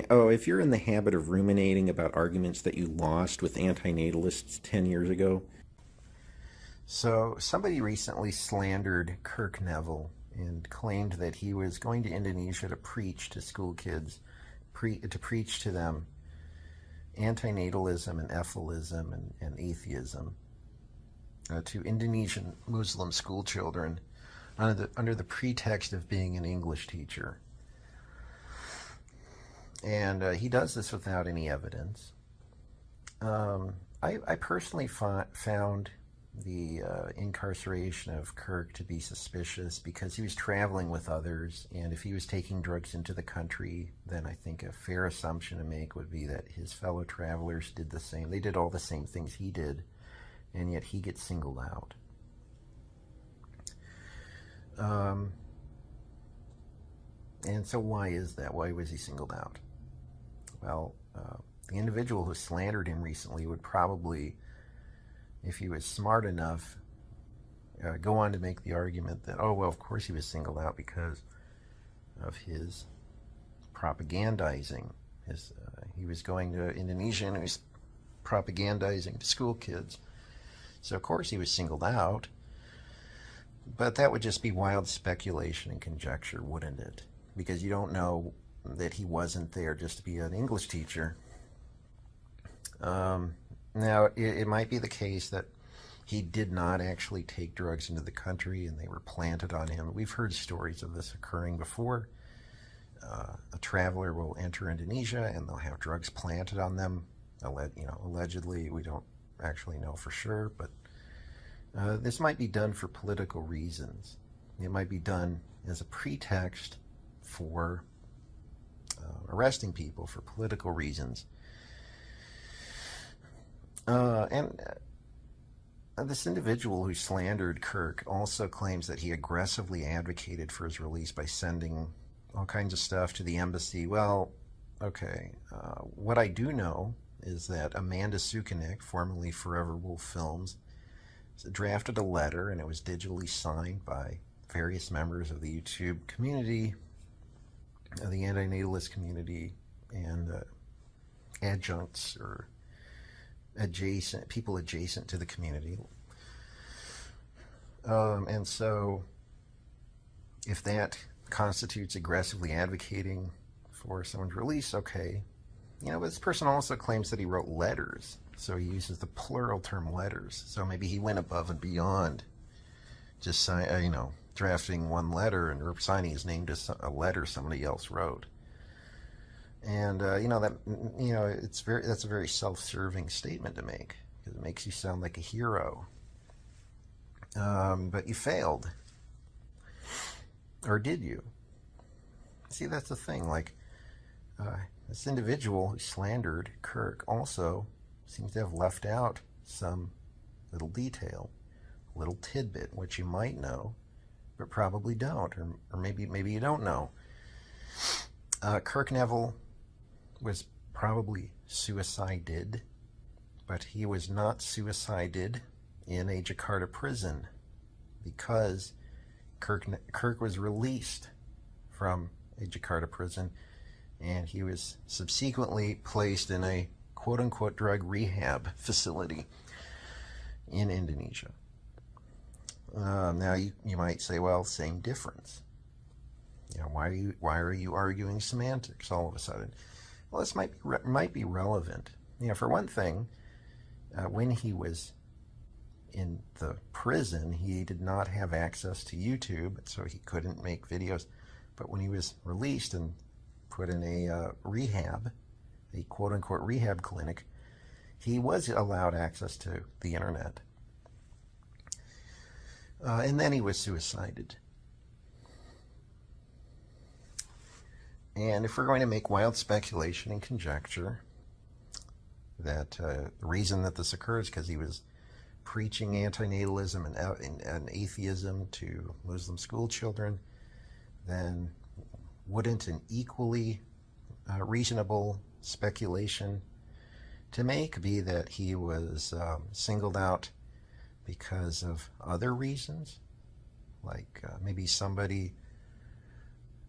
Oh, if you're in the habit of ruminating about arguments that you lost with antinatalists 10 years ago. So, somebody recently slandered Kirk Neville and claimed that he was going to Indonesia to preach to school kids, to preach to them antinatalism and ethalism and atheism, to Indonesian Muslim school children under the pretext of being an English teacher. And he does this without any evidence. I personally found the incarceration of Kirk to be suspicious because he was traveling with others, and if he was taking drugs into the country, then I think a fair assumption to make would be that his fellow travelers did the same. They did all the same things he did, and yet he gets singled out. And so why is that? Why was he singled out? Well, the individual who slandered him recently would probably, if he was smart enough, go on to make the argument that, oh, well, of course he was singled out because of his propagandizing. He was going to Indonesia and he was propagandizing to school kids. So, of course, he was singled out. But that would just be wild speculation and conjecture, wouldn't it? Because you don't know that he wasn't there just to be an English teacher. Now, it might be the case that he did not actually take drugs into the country and they were planted on him. We've heard stories of this occurring before. A traveler will enter Indonesia and they'll have drugs planted on them. Allegedly, we don't actually know for sure, but this might be done for political reasons. It might be done as a pretext for arresting people for political reasons. And this individual who slandered Kirk also claims that he aggressively advocated for his release by sending all kinds of stuff to the embassy. Well, okay. What I do know is that Amanda Sukanik, formerly Forever Wolf Films, drafted a letter, and it was digitally signed by various members of the YouTube community, the antinatalist community, and adjuncts or people adjacent to the community. And so if that constitutes aggressively advocating for someone's release, okay. But this person also claims that he wrote letters, so he uses the plural term letters. So maybe he went above and beyond just drafting one letter and signing his name to a letter somebody else wrote. And that's a very self-serving statement to make, because it makes you sound like a hero. But you failed, or did you? See, that's the thing. This individual who slandered Kirk also seems to have left out some little detail, little tidbit, which you might know, but probably don't, or maybe you don't know. Kirk Neville was probably suicided, but he was not suicided in a Jakarta prison, because Kirk was released from a Jakarta prison, and he was subsequently placed in a quote-unquote drug rehab facility in Indonesia. Now you might say, well, same difference. Why are you arguing semantics all of a sudden? Well, this might be relevant. For one thing, when he was in the prison, he did not have access to YouTube, so he couldn't make videos. But when he was released and put in a quote-unquote rehab clinic, he was allowed access to the internet. And then he was suicided. And if we're going to make wild speculation and conjecture that the reason that this occurs is because he was preaching antinatalism and atheism to Muslim school children, then wouldn't an equally reasonable speculation to make be that he was singled out because of other reasons? Like maybe somebody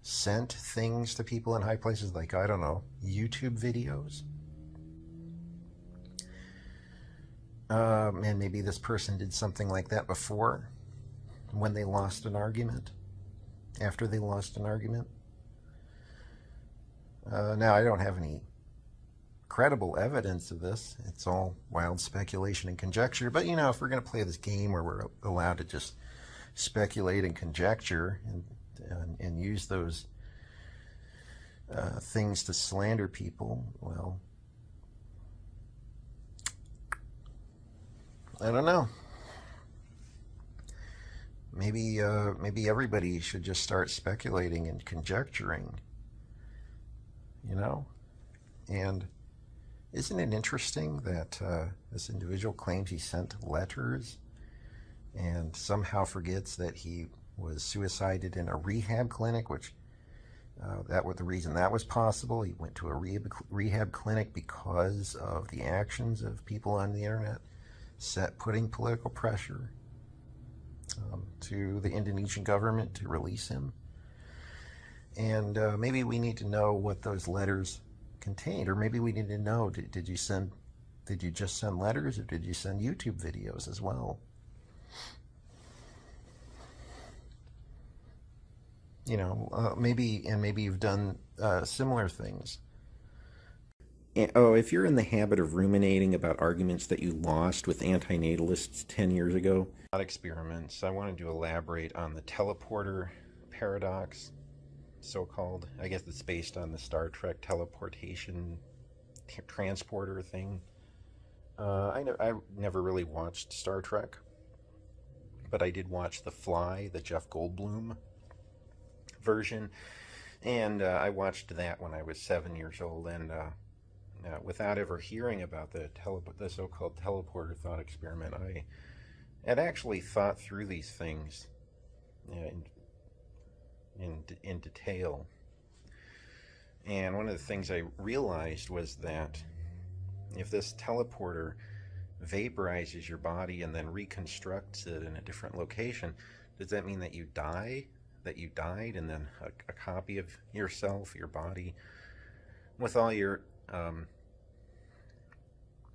sent things to people in high places, like, I don't know, YouTube videos. And maybe this person did something like that before, when they lost an argument, after they lost an argument. Now, I don't have any credible evidence of this. It's all wild speculation and conjecture. But, you know, if we're going to play this game where we're allowed to just speculate and conjecture and use those things to slander people, well, I don't know. Maybe everybody should just start speculating and conjecturing, you know? And isn't it interesting that this individual claims he sent letters and somehow forgets that he was suicided in a rehab clinic, which that was the reason that was possible. He went to a rehab clinic because of the actions of people on the internet putting political pressure to the Indonesian government to release him. And maybe we need to know what those letters contained, or maybe we need to know, did you just send letters, or did you send YouTube videos as well? You know, maybe you've done similar things. And, if you're in the habit of ruminating about arguments that you lost with antinatalists 10 years ago, experiments, I wanted to elaborate on the teleporter paradox, so-called. I guess it's based on the Star Trek teleportation transporter thing. I never really watched Star Trek, but I did watch The Fly, the Jeff Goldblum version, and I watched that when I was 7 years old, and without ever hearing about the so-called teleporter thought experiment, I had actually thought through these things in detail. And one of the things I realized was that if this teleporter vaporizes your body and then reconstructs it in a different location, does that mean that you die? That you died, and then a copy of yourself, your body, with all your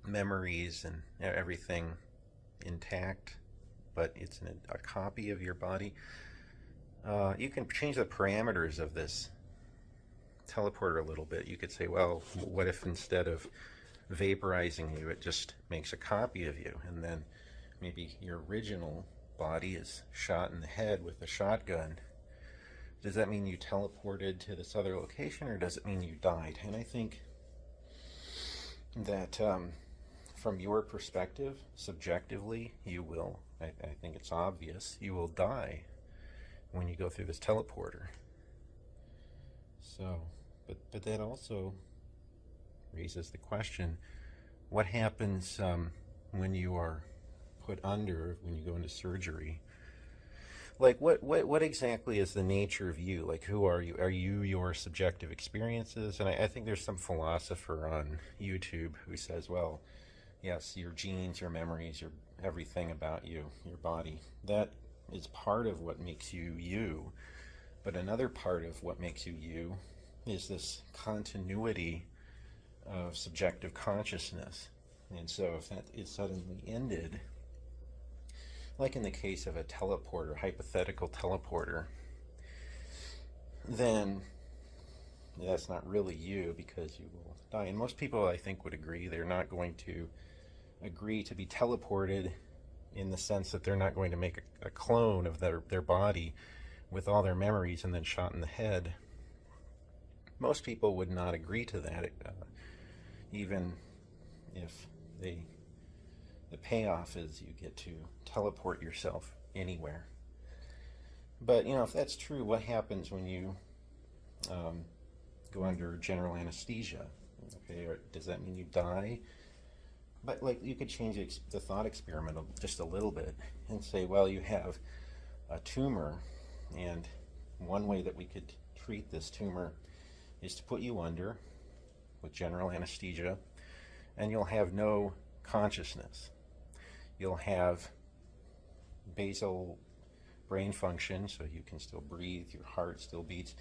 memories and everything intact, but it's a copy of your body? You can change the parameters of this teleporter a little bit. You could say, well, what if instead of vaporizing you, it just makes a copy of you, and then maybe your original body is shot in the head with a shotgun? Does that mean you teleported to this other location, or does it mean you died? And I think that from your perspective, subjectively, you will. I think it's obvious. You will die when you go through this teleporter. So, but that also raises the question, what happens when you are put under, when you go into surgery? Like, what exactly is the nature of you? Like, who are you? Are you your subjective experiences? And I think there's some philosopher on YouTube who says, well, yes, your genes, your memories, your everything about you, your body, that is part of what makes you you. But another part of what makes you you is this continuity of subjective consciousness. And so if that is suddenly ended, like in the case of a teleporter, hypothetical teleporter, then that's not really you, because you will die. And most people, I think, would agree. They're not going to agree to be teleported in the sense that they're not going to make a clone of their body with all their memories and then shot in the head. Most people would not agree to that, even if the payoff is you get to teleport yourself anywhere. But, you know, if that's true, what happens when you go under general anesthesia? Okay, or does that mean you die? But, like, you could change the thought experiment just a little bit and say, well, you have a tumor, and one way that we could treat this tumor is to put you under with general anesthesia, and you'll have no consciousness. You'll have basal brain function, so you can still breathe, your heart still beats,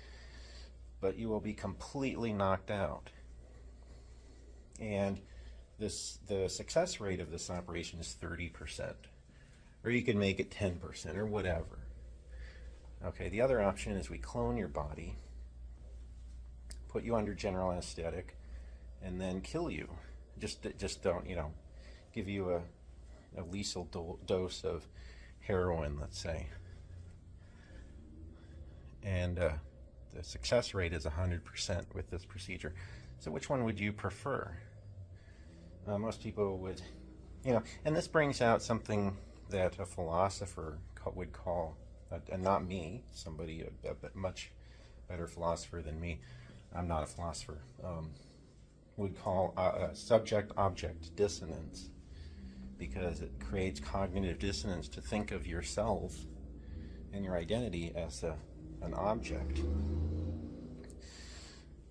but you will be completely knocked out. And the success rate of this operation is 30%, or you can make it 10% or whatever. Okay, the other option is we clone your body, put you under general anesthetic, and then kill you. Just don't, give you a lethal dose of heroin, let's say. And the success rate is 100% with this procedure. So which one would you prefer? Most people would, and this brings out something that a philosopher would call, and not me, somebody a much better philosopher than me, I'm not a philosopher, would call subject-object dissonance, because it creates cognitive dissonance to think of yourself and your identity as an object.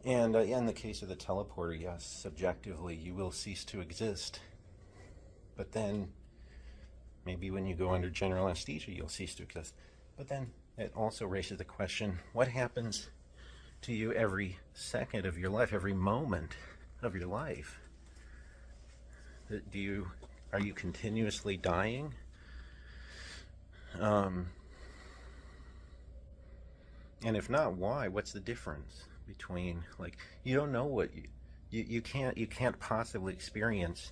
And in the case of the teleporter, yes, subjectively you will cease to exist. But then, maybe when you go under general anesthesia, you'll cease to exist. But then it also raises the question, what happens to you every second of your life, every moment of your life? Are you continuously dying? And if not, why? What's the difference between, you don't know what you can't possibly experience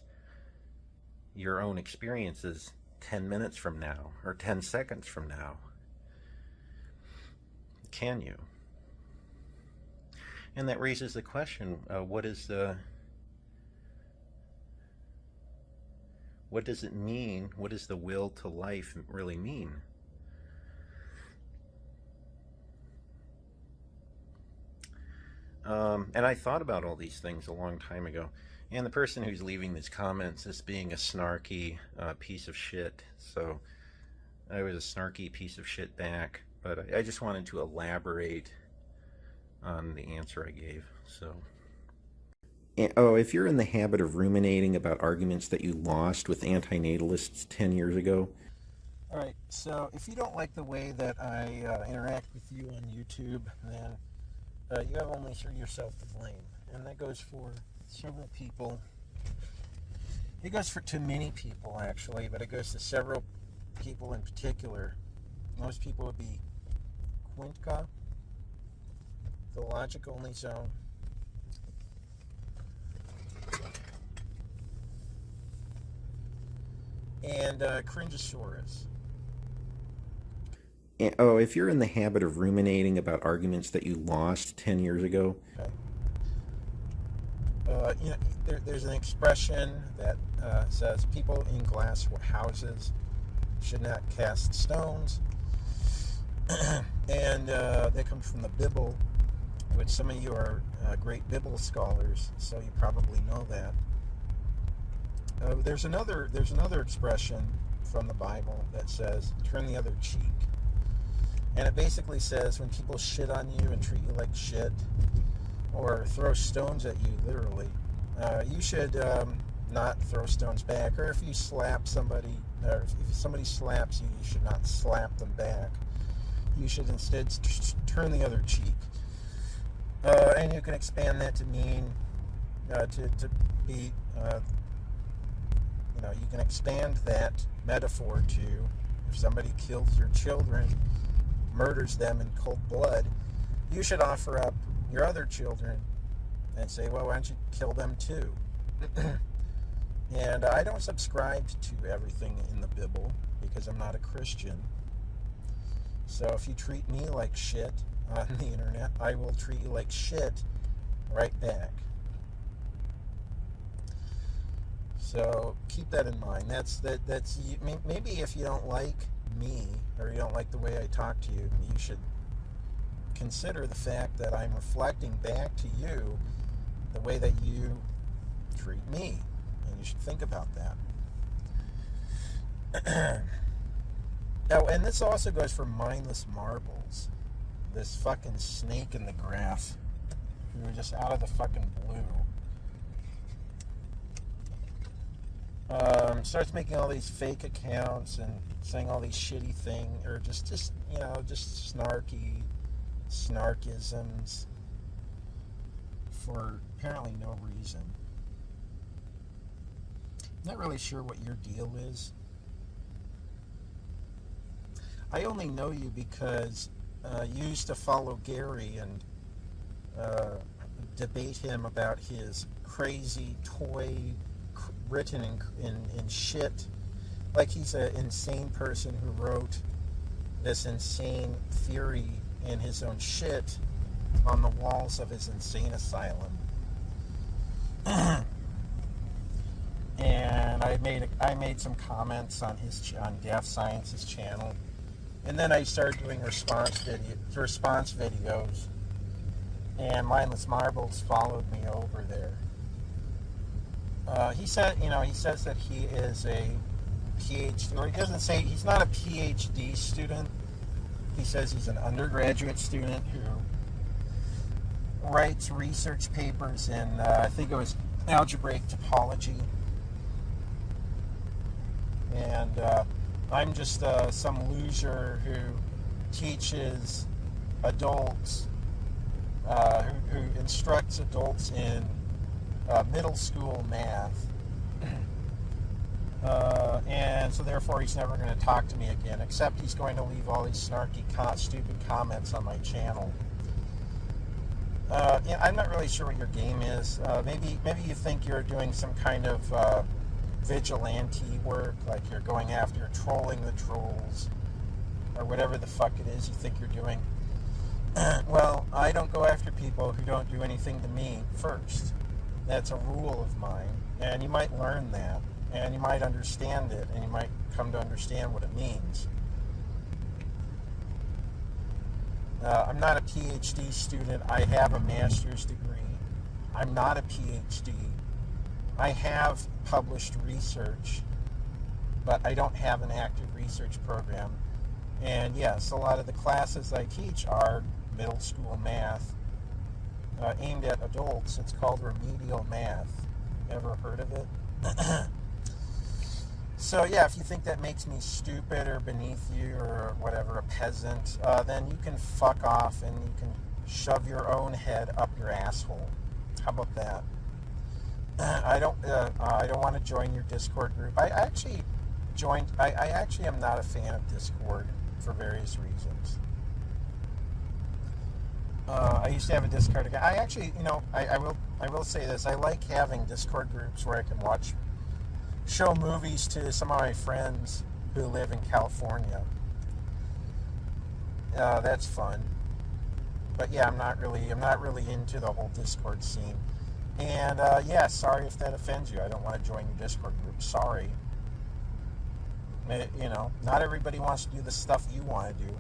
your own experiences 10 minutes from now or 10 seconds from now. Can you? And that raises the question, what does it mean? What does the will to life really mean? And I thought about all these things a long time ago. And the person who's leaving these comments is being a snarky piece of shit. So I was a snarky piece of shit back. But I just wanted to elaborate on the answer I gave. So. If you're in the habit of ruminating about arguments that you lost with antinatalists 10 years ago. All right, so if you don't like the way that I interact with you on YouTube, then you have only yourself to blame. And that goes for several people. It goes to many people, actually, but it goes to several people in particular. Most people would be Quintka, the Logic Only Zone, and Cringeosaurus. If you're in the habit of ruminating about arguments that you lost 10 years ago. Okay. There's an expression that says people in glass houses should not cast stones. And that comes from the Bible, which some of you are great Bible scholars, so you probably know that. There's another expression from the Bible that says, turn the other cheek. And it basically says when people shit on you and treat you like shit, or throw stones at you, literally, you should not throw stones back. Or if you slap somebody, or if somebody slaps you, you should not slap them back. You should instead turn the other cheek. And you can expand that to mean, to be, you can expand that metaphor to, if somebody kills your children, murders them in cold blood, you should offer up your other children and say, well, why don't you kill them too? And I don't subscribe to everything in the Bible because I'm not a Christian. So if you treat me like shit on the internet, I will treat you like shit right back. So keep that in mind. That's maybe if you don't like me or you don't like the way I talk to you, you should consider the fact that I'm reflecting back to you the way that you treat me, and you should think about that. Oh, and this also goes for mindless marbles. This fucking snake in the grass who were just out of the fucking blue. Starts making all these fake accounts and saying all these shitty things, or just snarky snarkisms, for apparently no reason. I'm not really sure what your deal is. I only know you because you used to follow Gary and debate him about his crazy toy written in shit. Like he's an insane person who wrote this insane theory in his own shit on the walls of his insane asylum. And I made some comments on Deaf Science's channel, and then I started doing response videos, and Mindless Marbles followed me over there. He says that he is a PhD, or he doesn't say he's not a PhD student. He says he's an undergraduate student who writes research papers in, I think it was algebraic topology. And I'm just some loser who teaches adults, who instructs adults in middle school math. And so therefore he's never going to talk to me again, except he's going to leave all these snarky, stupid comments on my channel. Yeah, I'm not really sure what your game is. Maybe you think you're doing some kind of vigilante work, like you're going after, trolling the trolls, or whatever the fuck it is you think you're doing. Well, I don't go after people who don't do anything to me first. That's a rule of mine, and you might learn that, and you might understand it, and you might come to understand what it means. I'm not a PhD student. I have a master's degree. I'm not a PhD. I have published research, but I don't have an active research program. And yes, a lot of the classes I teach are middle school math aimed at adults. It's called remedial math. Ever heard of it? So yeah, if you think that makes me stupid or beneath you or whatever, a peasant, then you can fuck off and you can shove your own head up your asshole. How about that? I don't want to join your Discord group. I actually am not a fan of Discord for various reasons. I used to have a Discord account. I actually, I will say this. I like having Discord groups where I can show movies to some of my friends who live in California. That's fun. But yeah, I'm not really into the whole Discord scene. And yeah, sorry if that offends you. I don't want to join your Discord group. Sorry. Not everybody wants to do the stuff you want to do.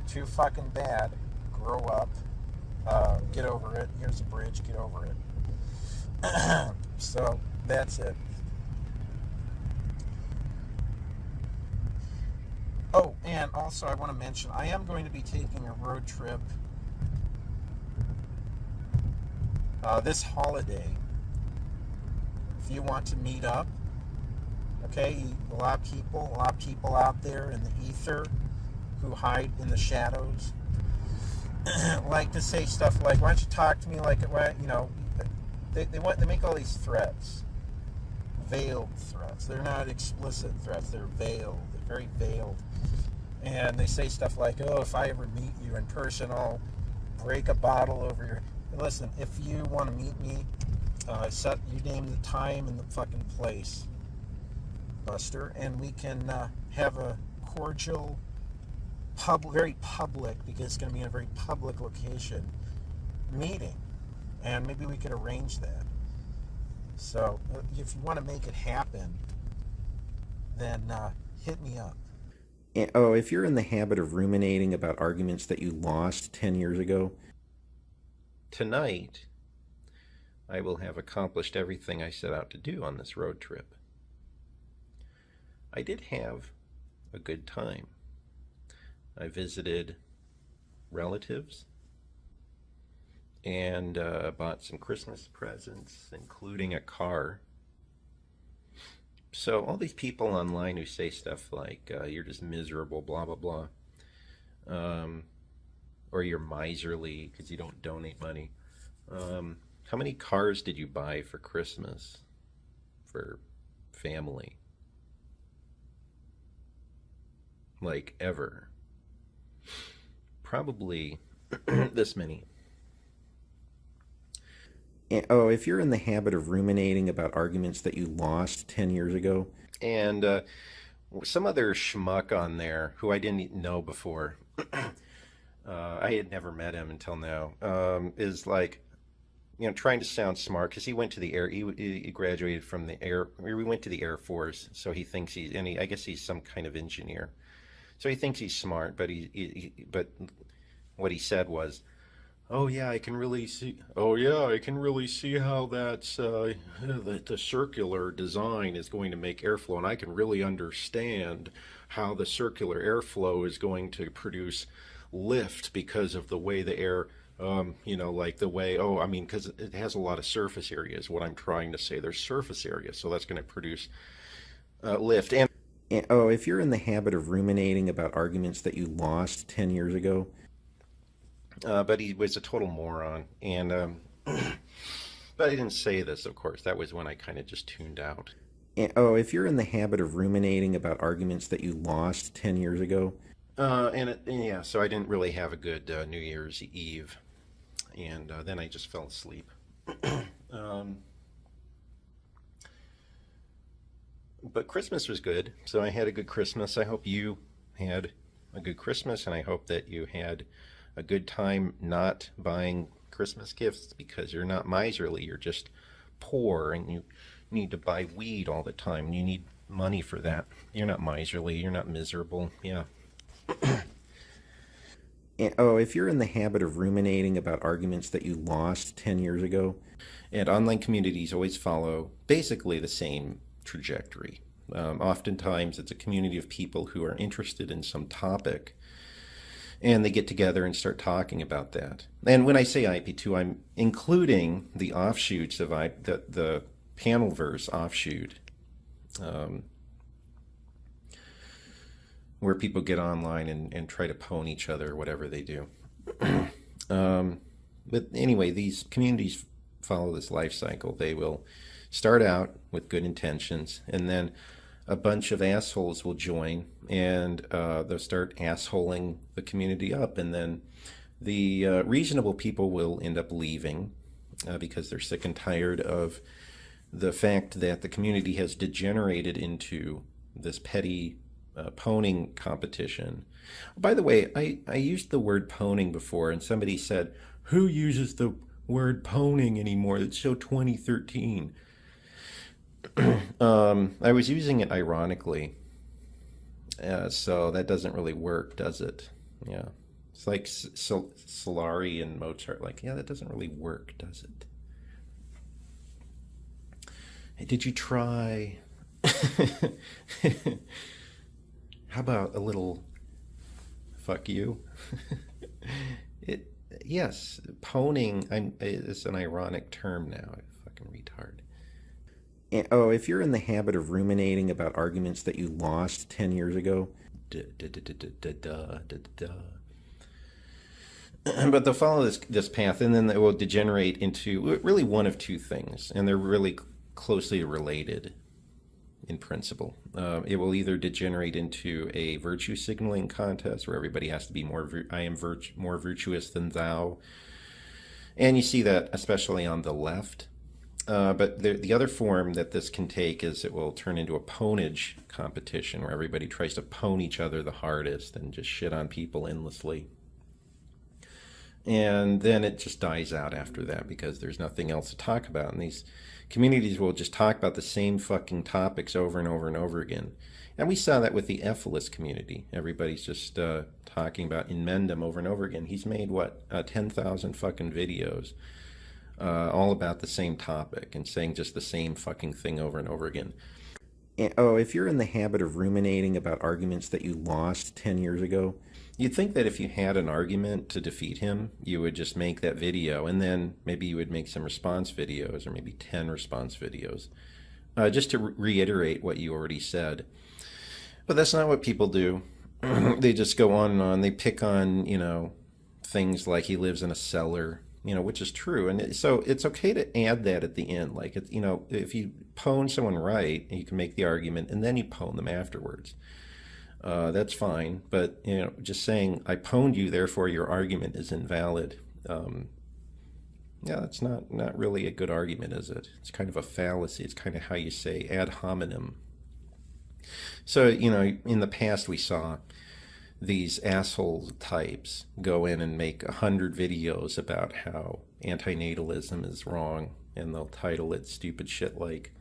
Too fucking bad. Grow up. Get over it. Here's a bridge. Get over it. So that's it. Oh, and also I want to mention I am going to be taking a road trip this holiday. If you want to meet up, okay, a lot of people out there in the ether who hide in the shadows like to say stuff like, why don't you talk to me like, they make all these threats, veiled threats. They're not explicit threats, they're veiled. They're very veiled. And they say stuff like, oh, if I ever meet you in person, I'll break a bottle over your... Listen, if you want to meet me, you name the time and the fucking place, Buster, and we can have a cordial, very public, because it's going to be in a very public location, meeting. And maybe we could arrange that. So, if you want to make it happen, then hit me up. Oh, if you're in the habit of ruminating about arguments that you lost 10 years ago, tonight I will have accomplished everything I set out to do on this road trip. I did have a good time. I visited relatives and bought some Christmas presents, including a car. So all these people online who say stuff like, you're just miserable, blah, blah, blah, or you're miserly because you don't donate money. How many cars did you buy for Christmas for family? Like ever? Probably this many. Oh, if you're in the habit of ruminating about arguments that you lost 10 years ago. And some other schmuck on there who I didn't know before. I had never met him until now. Is like, trying to sound smart because he went to the air. He graduated from the air. We went to the Air Force, so he thinks I guess he's some kind of engineer. So he thinks he's smart, but but what he said was, "Oh yeah, I can really see. Oh yeah, I can really see how that's the circular design is going to make airflow, and I can really understand how the circular airflow is going to produce lift because of the way the air, like the way. Oh, I mean, because it has a lot of surface area. Is what I'm trying to say. There's surface area, so that's going to produce lift." And oh, if you're in the habit of ruminating about arguments that you lost 10 years ago. But he was a total moron, and but I didn't say this, of course. That was when I kind of just tuned out. Oh, if you're in the habit of ruminating about arguments that you lost 10 years ago. So I didn't really have a good New Year's Eve, and then I just fell asleep. But Christmas was good, so I had a good Christmas. I hope you had a good Christmas, and I hope that you had a good time not buying Christmas gifts because you're not miserly, you're just poor and you need to buy weed all the time and you need money for that. You're not miserly, you're not miserable. Yeah. Oh, if you're in the habit of ruminating about arguments that you lost 10 years ago. And online communities always follow basically the same trajectory. Oftentimes it's a community of people who are interested in some topic, and they get together and start talking about that. And when I say IP2, I'm including the offshoots of the Panelverse offshoot, where people get online and try to pwn each other, whatever they do. But anyway, these communities follow this life cycle. They will start out with good intentions, and then a bunch of assholes will join, and they'll start assholing the community up, and then the reasonable people will end up leaving because they're sick and tired of the fact that the community has degenerated into this petty pwning competition. By the way, I used the word pwning before, and somebody said, "Who uses the word pwning anymore? It's so 2013. I was using it ironically, so that doesn't really work, does it? Yeah, it's like Solari and Mozart. Like, yeah, that doesn't really work, does it? Hey, did you try? How about a little fuck you? Yes, pwning. It's an ironic term now. Fucking retard. Oh, if you're in the habit of ruminating about arguments that you lost 10 years ago. But they'll follow this path, and then they will degenerate into really one of two things, and they're really closely related in principle. It will either degenerate into a virtue signaling contest where everybody has to be more virtuous than thou, and you see that especially on the left. But the other form that this can take is it will turn into a pwnage competition where everybody tries to pwn each other the hardest and just shit on people endlessly. And then it just dies out after that because there's nothing else to talk about. And these communities will just talk about the same fucking topics over and over and over again. And we saw that with the Ephesus community. Everybody's just talking about Inmendum over and over again. He's made, 10,000 fucking videos. All about the same topic and saying just the same fucking thing over and over again. Oh, if you're in the habit of ruminating about arguments that you lost 10 years ago. You'd think that if you had an argument to defeat him, you would just make that video, and then maybe you would make some response videos, or maybe 10 response videos, just to reiterate what you already said. But that's not what people do. They just go on and on. They pick on, things like he lives in a cellar. which is true. And so it's okay to add that at the end. Like, if you pwn someone right, you can make the argument and then you pwn them afterwards. That's fine. But, just saying, I pwned you, therefore your argument is invalid. Yeah, that's not really a good argument, is it? It's kind of a fallacy. It's kind of how you say ad hominem. So, in the past we saw these asshole types go in and make 100 videos about how antinatalism is wrong, and they'll title it stupid shit like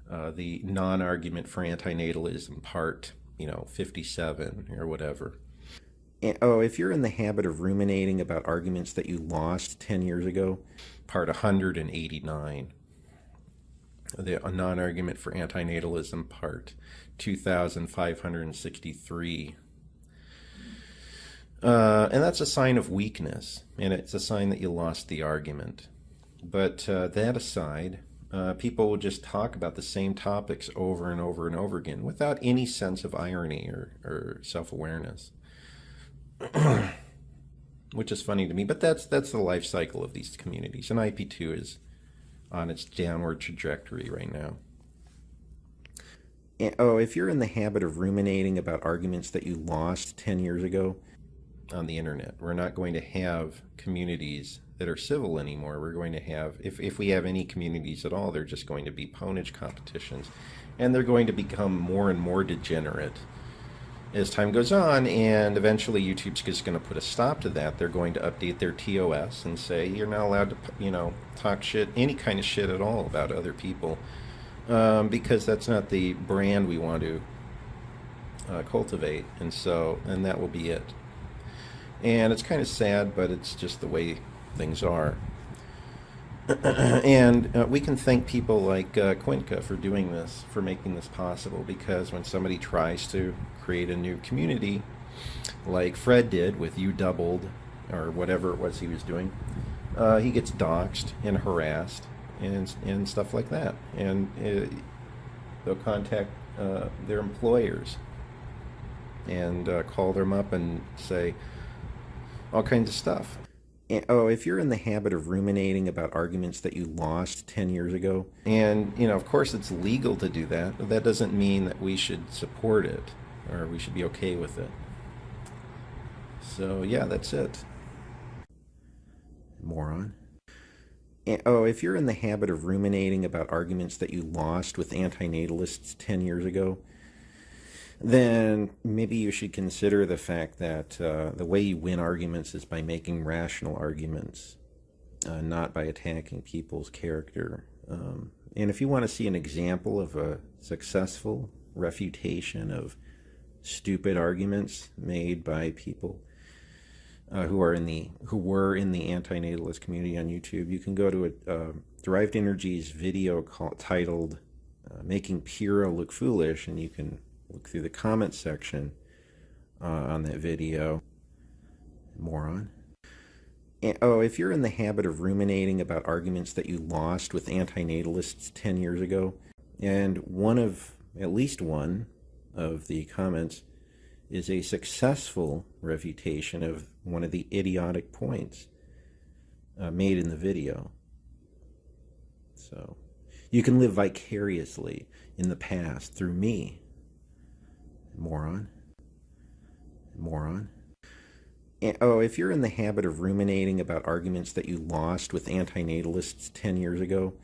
the non-argument for antinatalism part, 57 or whatever. Oh, if you're in the habit of ruminating about arguments that you lost 10 years ago, part 189. The non-argument for antinatalism part 2563. And that's a sign of weakness, and it's a sign that you lost the argument. But that aside, people will just talk about the same topics over and over and over again without any sense of irony or self-awareness. Which is funny to me, but that's the life cycle of these communities, and IP2 is on its downward trajectory right now. Oh, if you're in the habit of ruminating about arguments that you lost 10 years ago on the internet, we're not going to have communities that are civil anymore. We're going to have, if we have any communities at all, they're just going to be pwnage competitions, and they're going to become more and more degenerate as time goes on, and eventually YouTube's just going to put a stop to that. They're going to update their TOS and say you're not allowed to, talk shit, any kind of shit at all about other people, because that's not the brand we want to cultivate, and that will be it. And it's kind of sad, but it's just the way things are. And we can thank people like Quinca for doing this, for making this possible, because when somebody tries to create a new community, like Fred did with You Doubled, or whatever it was he was doing, he gets doxxed and harassed and stuff like that. And they'll contact their employers and call them up and say all kinds of stuff. Oh, if you're in the habit of ruminating about arguments that you lost 10 years ago, and, of course it's legal to do that, but that doesn't mean that we should support it, or we should be okay with it. So, yeah, that's it. Moron. Oh, if you're in the habit of ruminating about arguments that you lost with antinatalists 10 years ago, then maybe you should consider the fact that the way you win arguments is by making rational arguments, not by attacking people's character. And if you want to see an example of a successful refutation of stupid arguments made by people who were in the antinatalist community on YouTube, you can go to Derived Energy's video titled "Making Pyrrha Look Foolish," and you can look through the comments section on that video. Moron. Oh, if you're in the habit of ruminating about arguments that you lost with antinatalists 10 years ago, and at least one of the comments is a successful refutation of one of the idiotic points made in the video. So you can live vicariously in the past through me. Moron. Oh, if you're in the habit of ruminating about arguments that you lost with antinatalists 10 years ago,